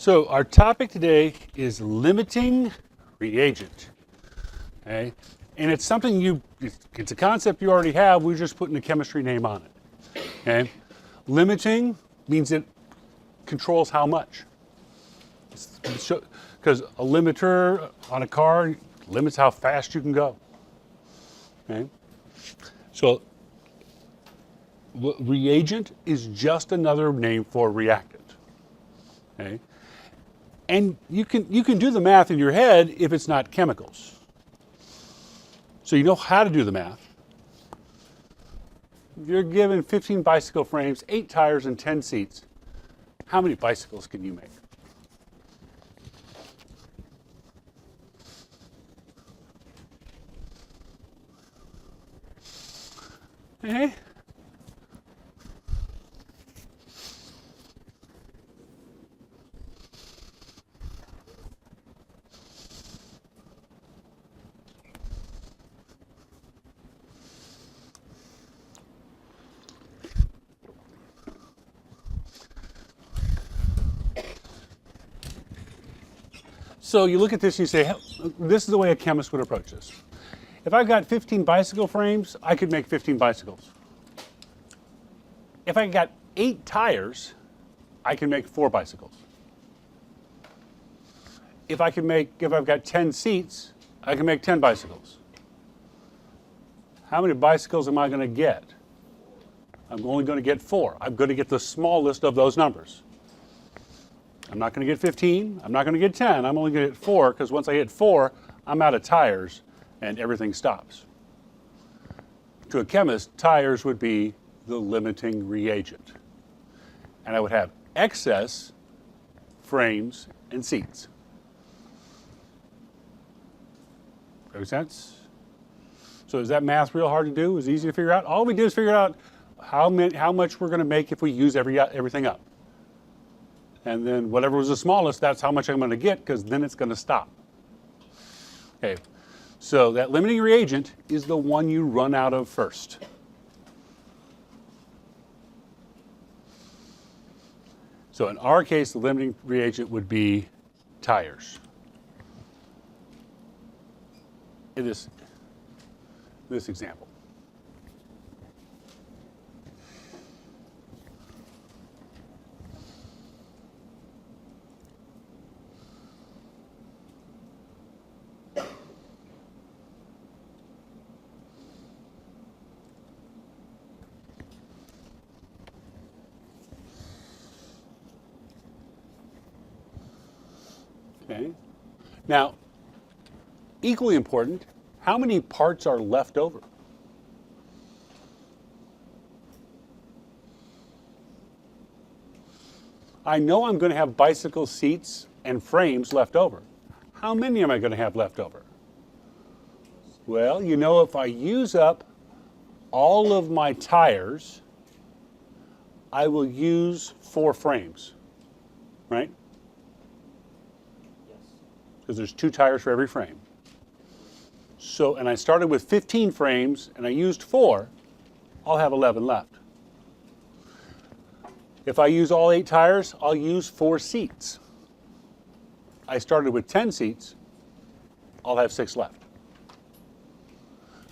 So our topic today is limiting reagent. Okay? And it's something it's a concept you already have, we're just putting a chemistry name on it. Okay? Limiting means it controls how much. Because a limiter on a car limits how fast you can go. Okay? So reagent is just another name for reactant. Okay? And you can do the math in your head if it's not chemicals. So you know how to do the math. You're given 15 bicycle frames, 8 tires, and 10 seats. How many bicycles can you make? Okay. So you look at this and you say, this is the way a chemist would approach this. If I've got 15 bicycle frames, I could make 15 bicycles. If I got 8 tires, I can make 4 bicycles. If I've got 10 seats, I can make 10 bicycles. How many bicycles am I going to get? I'm only going to get 4. I'm going to get the smallest of those numbers. I'm not going to get 15. I'm not going to get 10. I'm only going to get 4 because once I hit 4, I'm out of tires and everything stops. To a chemist, tires would be the limiting reagent. And I would have excess frames and seats. Make sense? So is that math real hard to do? Is it easy to figure out? All we do is figure out how much we're going to make if we use everything up. And then whatever was the smallest, that's how much I'm going to get, because then it's going to stop. Okay, so that limiting reagent is the one you run out of first. So in our case, the limiting reagent would be tires. In this example. Okay. Now, equally important, how many parts are left over? I know I'm going to have bicycle seats and frames left over. How many am I going to have left over? Well, you know, if I use up all of my tires, I will use 4 frames, right? Because there's 2 tires for every frame. So, and I started with 15 frames and I used 4, I'll have 11 left. If I use all 8 tires, I'll use 4 seats. I started with 10 seats, I'll have 6 left.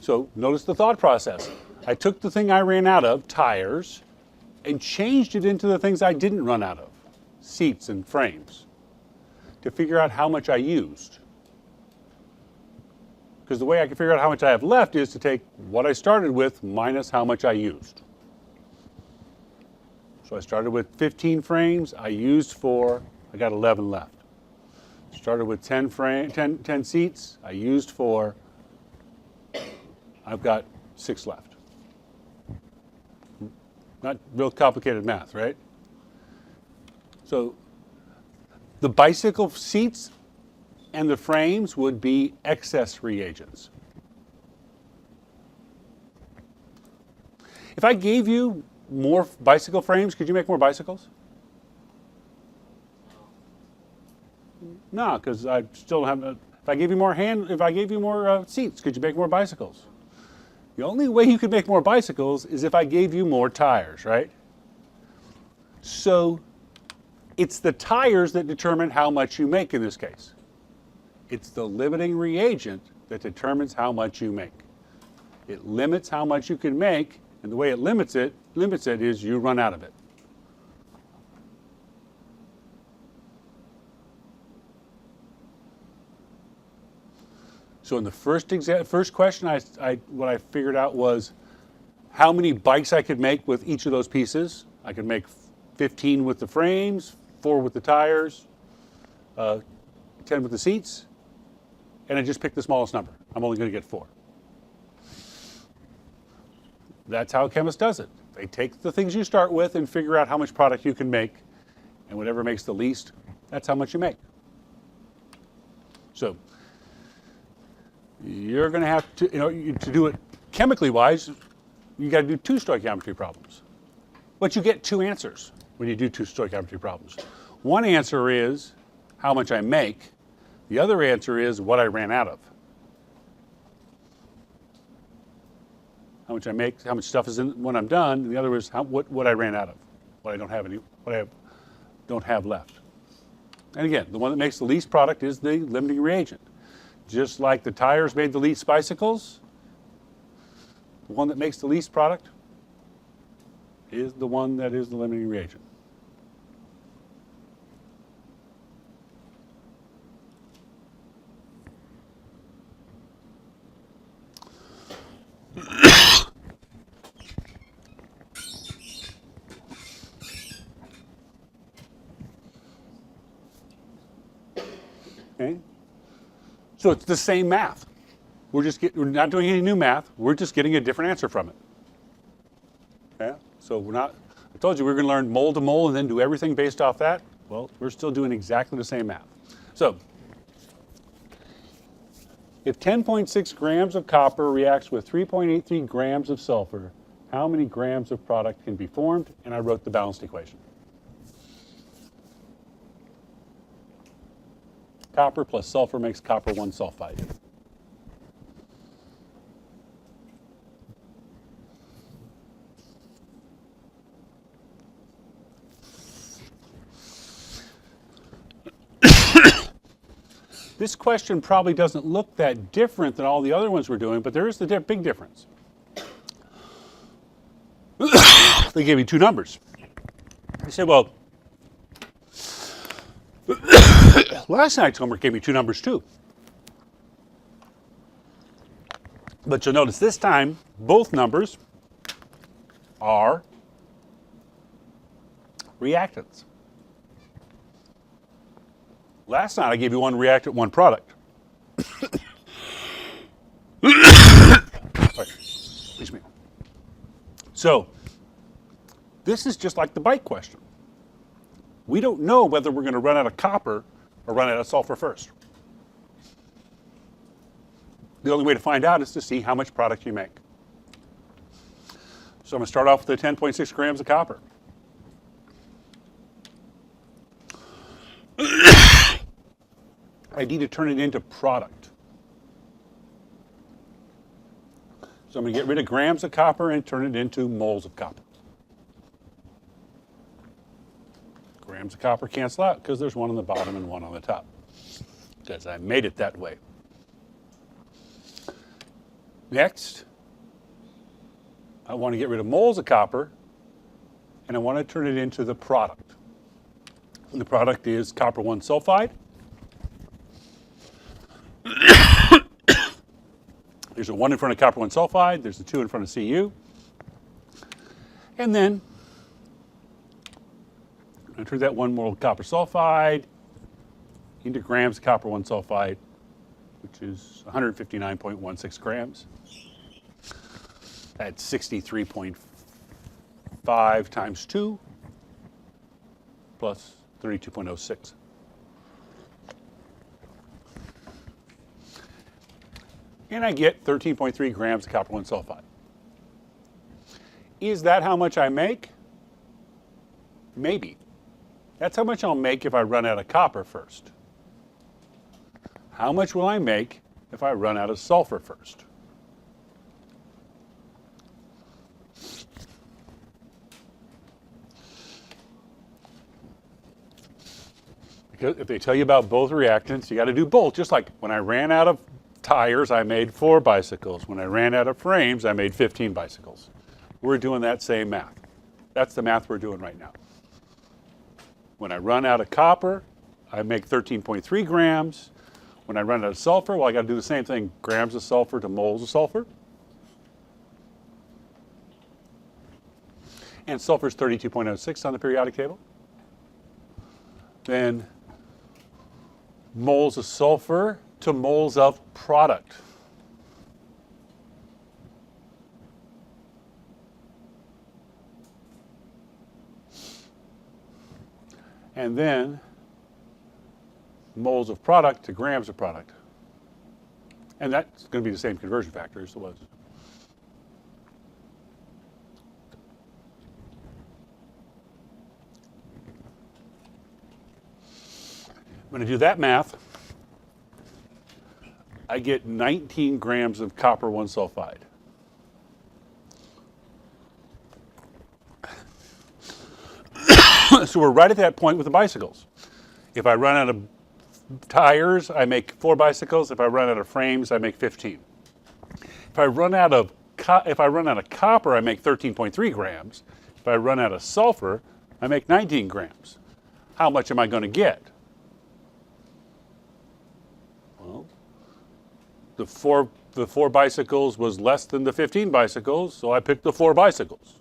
So notice the thought process. I took the thing I ran out of, tires, and changed it into the things I didn't run out of, seats and frames, to figure out how much I used. Because the way I can figure out how much I have left is to take what I started with minus how much I used. So I started with 15 frames, I used 4, I got 11 left. Started with 10 seats, I used 4, I've got 6 left. Not real complicated math, right? So the bicycle seats and the frames would be excess reagents. If I gave you more bicycle frames, could you make more bicycles? No, because I still have. If I gave you more seats, could you make more bicycles? The only way you could make more bicycles is if I gave you more tires, right? So It's the tires that determine how much you make in this case. It's the limiting reagent that determines how much you make. It limits how much you can make, and the way it limits it is you run out of it. So in the first question, what I figured out was how many bikes I could make with each of those pieces. I could make 15 with the frames, 4 with the tires, 10 with the seats, and I just picked the smallest number. I'm only going to get 4. That's how a chemist does it. They take the things you start with and figure out how much product you can make, and whatever makes the least, that's how much you make. So you're going to have to, to do it chemically wise, you got to do 2 stoichiometry problems. But you get 2 answers when you do 2 stoichiometry problems. One answer is how much I make. The other answer is what I ran out of. How much I make, how much stuff is in when I'm done. And the other is what I ran out of, what I don't have left. And again, the one that makes the least product is the limiting reagent. Just like the tires made the least bicycles, the one that makes the least product is the one that is the limiting reagent. Okay? So it's the same math. We're not doing any new math. We're just getting a different answer from it. Okay? So I told you we were going to learn mole to mole and then do everything based off that. Well, we're still doing exactly the same math. So if 10.6 grams of copper reacts with 3.83 grams of sulfur, how many grams of product can be formed? And I wrote the balanced equation. Copper plus sulfur makes copper 1 sulfide. This question probably doesn't look that different than all the other ones we're doing, but there is the big difference. They gave me 2 numbers. I said, well, last night's homework gave me 2 numbers too. But you'll notice this time, both numbers are reactants. Last night I gave you 1 reactant, 1 product. Excuse me. So this is just like the bike question. We don't know whether we're going to run out of copper or run out of sulfur first. The only way to find out is to see how much product you make. So I'm going to start off with the 10.6 grams of copper. I need to turn it into product. So I'm going to get rid of grams of copper and turn it into moles of copper. Grams of copper cancel out because there's 1 on the bottom and 1 on the top, because I made it that way. Next, I want to get rid of moles of copper, and I want to turn it into the product. And the product is copper 1 sulfide. There's a 1 in front of copper 1 sulfide. There's a 2 in front of Cu. And then I turn that 1 mole of copper sulfide into grams of copper 1 sulfide, which is 159.16 grams. That's 63.5 times 2 plus 32.06. And I get 13.3 grams of copper 1 sulfide. Is that how much I make? Maybe. That's how much I'll make if I run out of copper first. How much will I make if I run out of sulfur first? Because if they tell you about both reactants, you got to do both. Just like when I ran out of tires, I made 4 bicycles. When I ran out of frames, I made 15 bicycles. We're doing that same math. That's the math we're doing right now. When I run out of copper, I make 13.3 grams. When I run out of sulfur, well, I got to do the same thing, grams of sulfur to moles of sulfur. And sulfur is 32.06 on the periodic table. Then moles of sulfur to moles of product. And then moles of product to grams of product. And that's going to be the same conversion factor as it was. When I do that math, I get 19 grams of copper 1 sulfide. So we're right at that point with the bicycles. If I run out of tires, I make 4 bicycles. If I run out of frames, I make 15. If I run out of copper, I make 13.3 grams. If I run out of sulfur, I make 19 grams. How much am I going to get? Well, the four bicycles was less than the 15 bicycles, so I picked the 4 bicycles.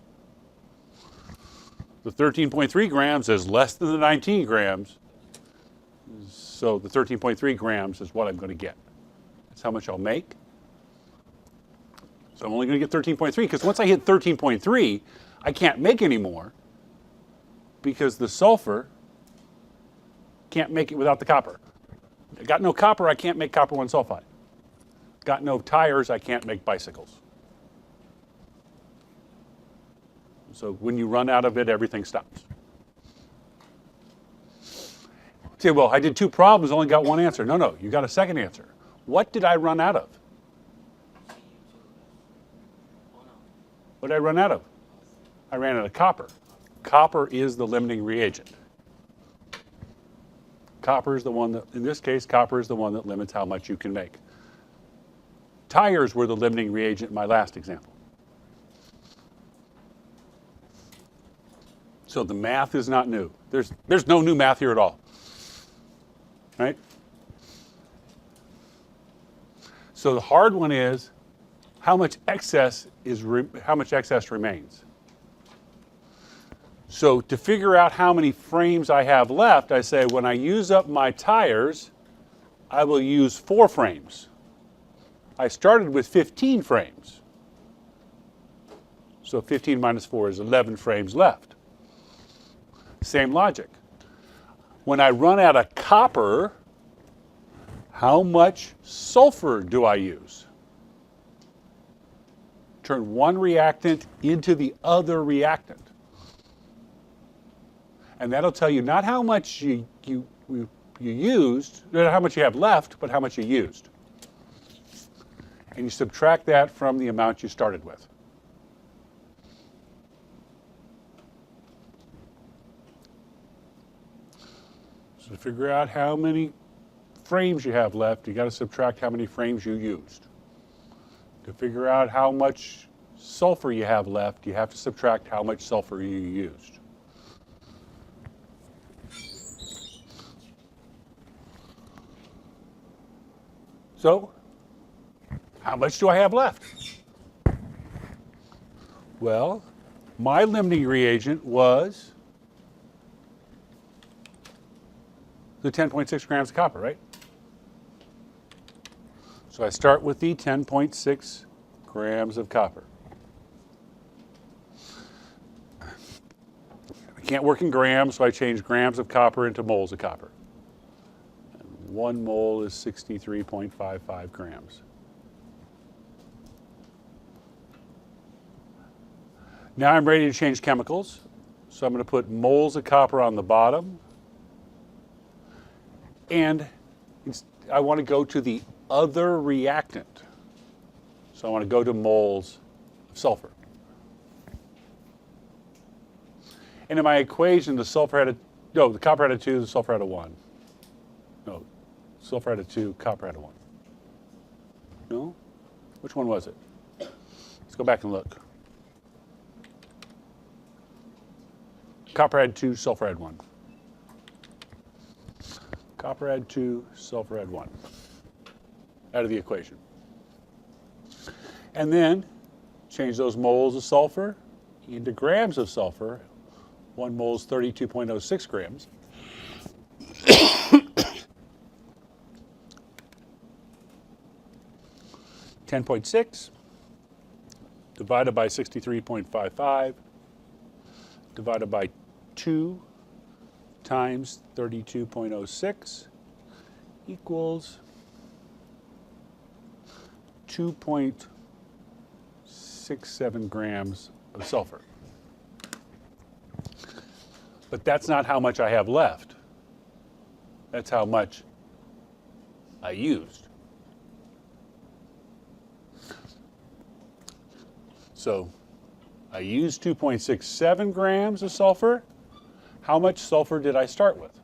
The 13.3 grams is less than the 19 grams, so the 13.3 grams is what I'm going to get. That's how much I'll make. So I'm only going to get 13.3, because once I hit 13.3, I can't make any more, because the sulfur can't make it without the copper. I got no copper, I can't make copper 1 sulfide. Got no tires, I can't make bicycles. So when you run out of it, everything stops. Say, well, I did 2 problems, only got 1 answer. No, you got a second answer. What did I run out of? What did I run out of? I ran out of copper. Copper is the limiting reagent. Copper is the one that, in this case, copper is the one that limits how much you can make. Tires were the limiting reagent in my last example. So the math is not new. There's no new math here at all. Right? So the hard one is how much excess remains. So to figure out how many frames I have left, I say when I use up my tires, I will use 4 frames. I started with 15 frames. So 15 minus 4 is 11 frames left. Same logic. When I run out of copper, how much sulfur do I use? Turn one reactant into the other reactant. And that'll tell you not how much you used, not how much you have left, but how much you used. And you subtract that from the amount you started with. So to figure out how many frames you have left, you got to subtract how many frames you used. To figure out how much sulfur you have left, you have to subtract how much sulfur you used. So, how much do I have left? Well, my limiting reagent was the 10.6 grams of copper, right? So I start with the 10.6 grams of copper. I can't work in grams, so I change grams of copper into moles of copper. And 1 mole is 63.55 grams. Now I'm ready to change chemicals. So I'm going to put moles of copper on the bottom. And I want to go to the other reactant. So I want to go to moles of sulfur. And in my equation, the copper had a 2, the sulfur had a 1. No, sulfur added 2, copper added 1. No? Which one was it? Let's go back and look. Copper added 2, sulfur added 1. Copper added 2, sulfur added 1. Out of the equation. And then change those moles of sulfur into grams of sulfur. 1 mole is 32.06 grams. 10.6 divided by 63.55 divided by 2 times 32.06 equals 2.67 grams of sulfur. But that's not how much I have left. That's how much I used. So I used 2.67 grams of sulfur. How much sulfur did I start with?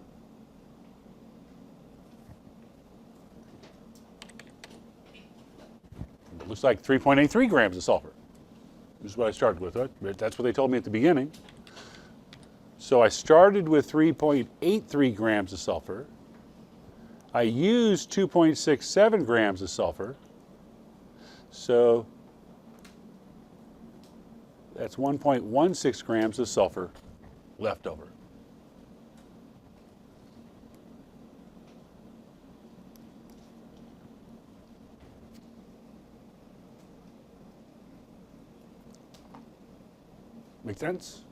It looks like 3.83 grams of sulfur. This is what I started with. Right? That's what they told me at the beginning. So I started with 3.83 grams of sulfur. I used 2.67 grams of sulfur. So that's 1.16 grams of sulfur left over. Make sense?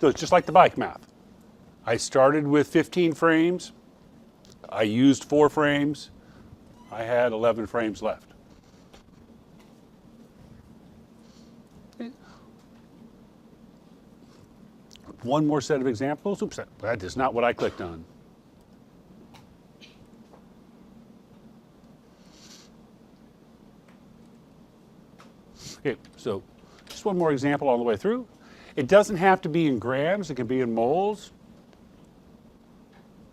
So it's just like the bike math. I started with 15 frames. I used 4 frames. I had 11 frames left. One more set of examples. Oops, that is not what I clicked on. Okay, so just one more example all the way through. It doesn't have to be in grams, it can be in moles.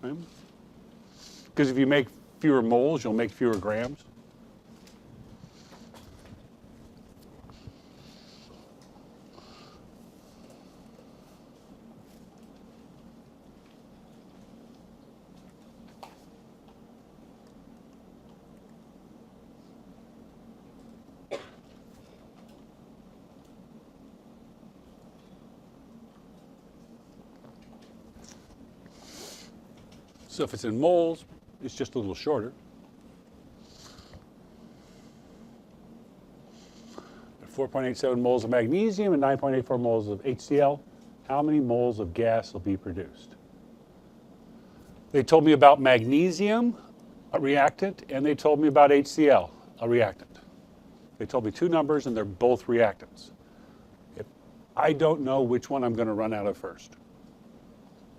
Right? Because if you make fewer moles, you'll make fewer grams. So if it's in moles, it's just a little shorter. 4.87 moles of magnesium and 9.84 moles of HCl. How many moles of gas will be produced? They told me about magnesium, a reactant, and they told me about HCl, a reactant. They told me 2 numbers and they're both reactants. I don't know which one I'm going to run out of first.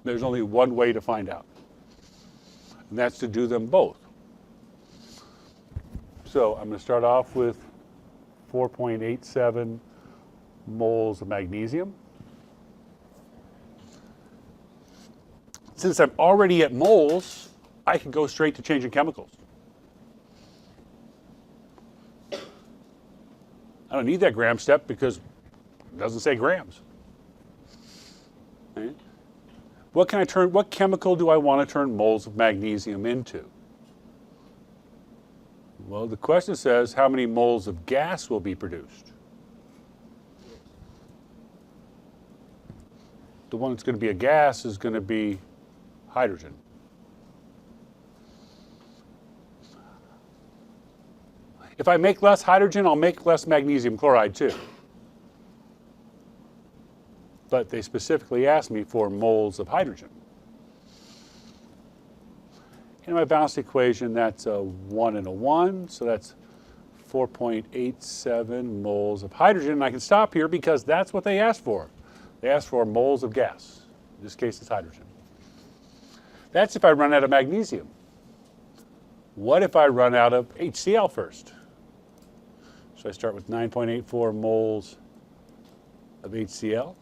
There's only one way to find out. And that's to do them both. So I'm going to start off with 4.87 moles of magnesium. Since I'm already at moles, I can go straight to changing chemicals. I don't need that gram step because it doesn't say grams. Right? What chemical do I want to turn moles of magnesium into? Well, the question says how many moles of gas will be produced? The one that's going to be a gas is going to be hydrogen. If I make less hydrogen, I'll make less magnesium chloride too. But they specifically asked me for moles of hydrogen. In my balanced equation, that's a 1 and a 1, so that's 4.87 moles of hydrogen. And I can stop here because that's what they asked for. They asked for moles of gas. In this case, it's hydrogen. That's if I run out of magnesium. What if I run out of HCl first? So I start with 9.84 moles of HCl.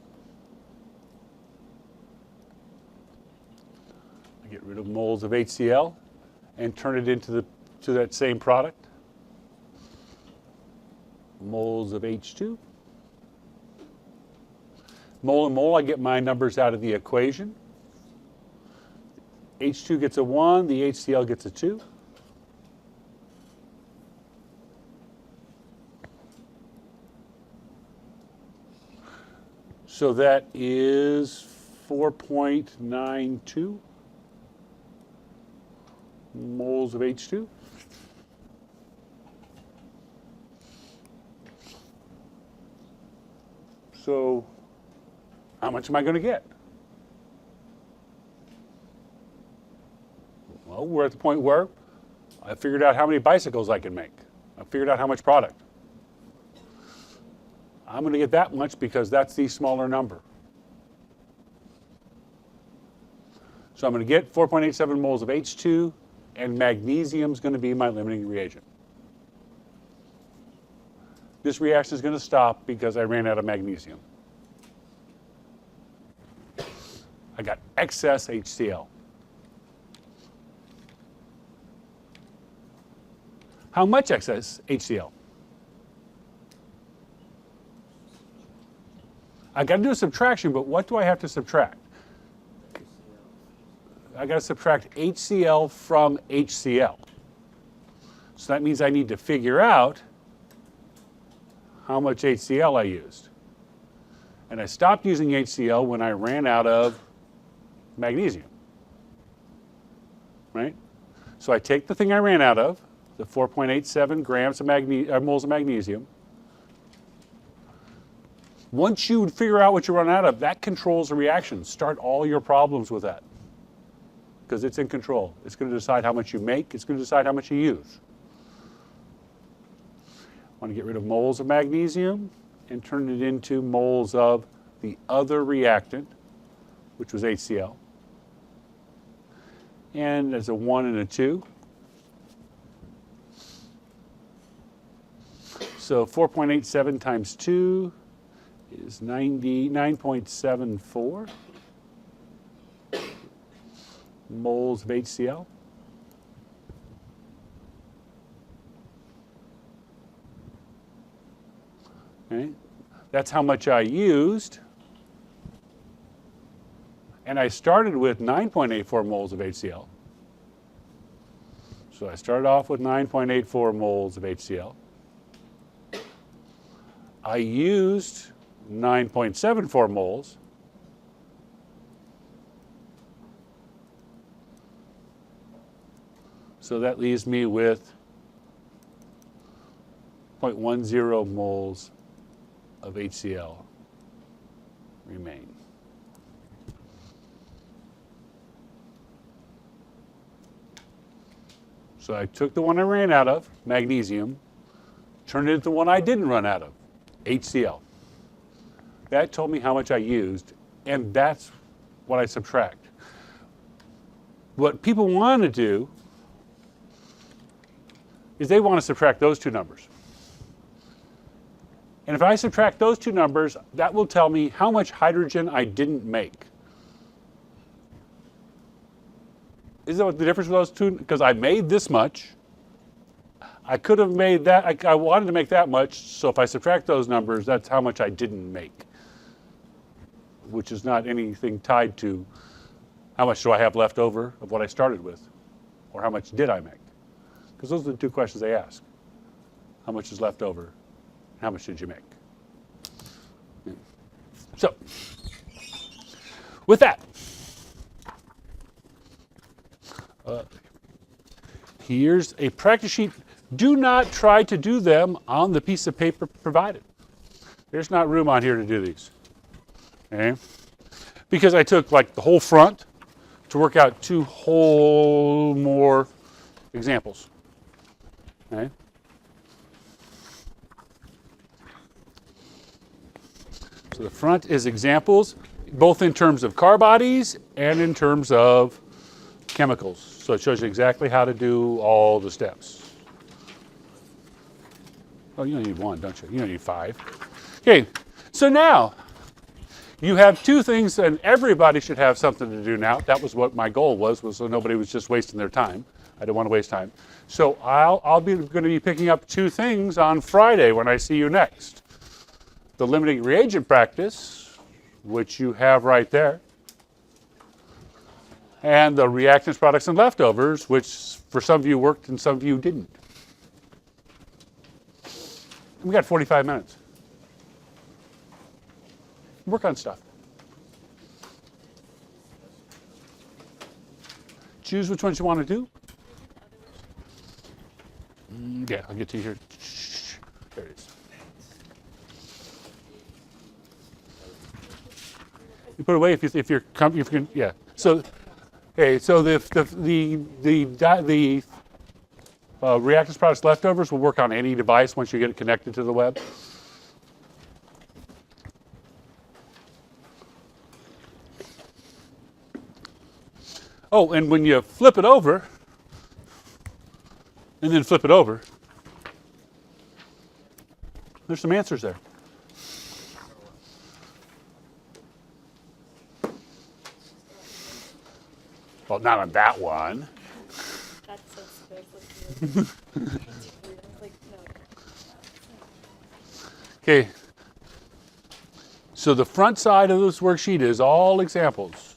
rid of moles of HCl and turn it into that same product. Moles of H2. Mole and mole, I get my numbers out of the equation. H2 gets a 1, the HCl gets a 2. So that is 4.92 moles of H2. So how much am I going to get? Well, we're at the point where I figured out how many bicycles I can make. I figured out how much product. I'm going to get that much because that's the smaller number. So I'm going to get 4.87 moles of H2, and magnesium is going to be my limiting reagent. This reaction is going to stop because I ran out of magnesium. I got excess HCl. How much excess HCl? I got to do a subtraction, but what do I have to subtract? I got to subtract HCl from HCl. So that means I need to figure out how much HCl I used. And I stopped using HCl when I ran out of magnesium. Right? So I take the thing I ran out of, the 4.87 grams of moles of magnesium. Once you figure out what you run out of, that controls the reaction. Start all your problems with that, because it's in control. It's going to decide how much you make. It's going to decide how much you use. I want to get rid of moles of magnesium and turn it into moles of the other reactant, which was HCl. And there's a 1 and a 2. So 4.87 times 2 is 99.74 moles of HCl. Okay. That's how much I used. And I started with 9.84 moles of HCl. So I started off with 9.84 moles of HCl. I used 9.74 moles. So that leaves me with 0.10 moles of HCl remain. So I took the one I ran out of, magnesium, turned it into the one I didn't run out of, HCl. That told me how much I used, and that's what I subtract. What people want to do is they want to subtract those two numbers. And if I subtract those two numbers, that will tell me how much hydrogen I didn't make. Isn't that what the difference with those two? Because I made this much. I could have made that, I wanted to make that much, so if I subtract those numbers, that's how much I didn't make, which is not anything tied to how much do I have left over of what I started with, or how much did I make? Because those are the two questions they ask. How much is left over? How much did you make? Yeah. So, with that, here's a practice sheet. Do not try to do them on the piece of paper provided. There's not room on here to do these. Okay? Because I took like the whole front to work out two whole more examples. Okay? So the front is examples, both in terms of car bodies and in terms of chemicals. So it shows you exactly how to do all the steps. Oh, you only need one, don't you? You don't need 5. Okay, so now, you have two things, and everybody should have something to do now. That was what my goal was so nobody was just wasting their time. I don't want to waste time. So I'll be going to be picking up two things on Friday when I see you next. The limiting reagent practice, which you have right there, and the reactants, products, and leftovers, which for some of you worked and some of you didn't. We got 45 minutes. Work on stuff. Choose which ones you want to do. Yeah, I'll get to you here. There it is. You put it away if you're comfortable. Yeah. So, okay. So the reactants, products, leftovers will work on any device once you get it connected to the web. Oh, and when you flip it over, and then flip it over, there's some answers there. Well, not on that one. That's so stupid. Like, no. Okay. So the front side of this worksheet is all examples.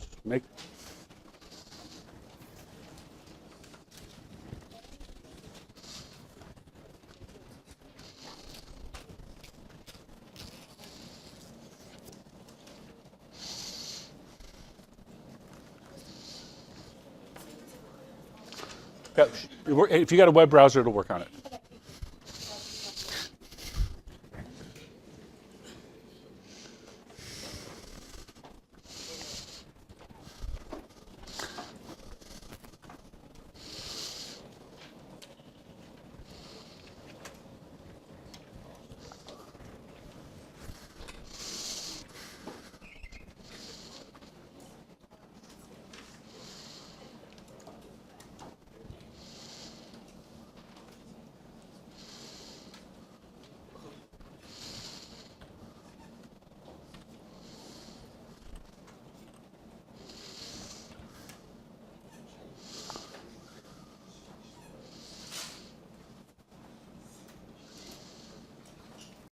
If you got a web browser, it'll work on it.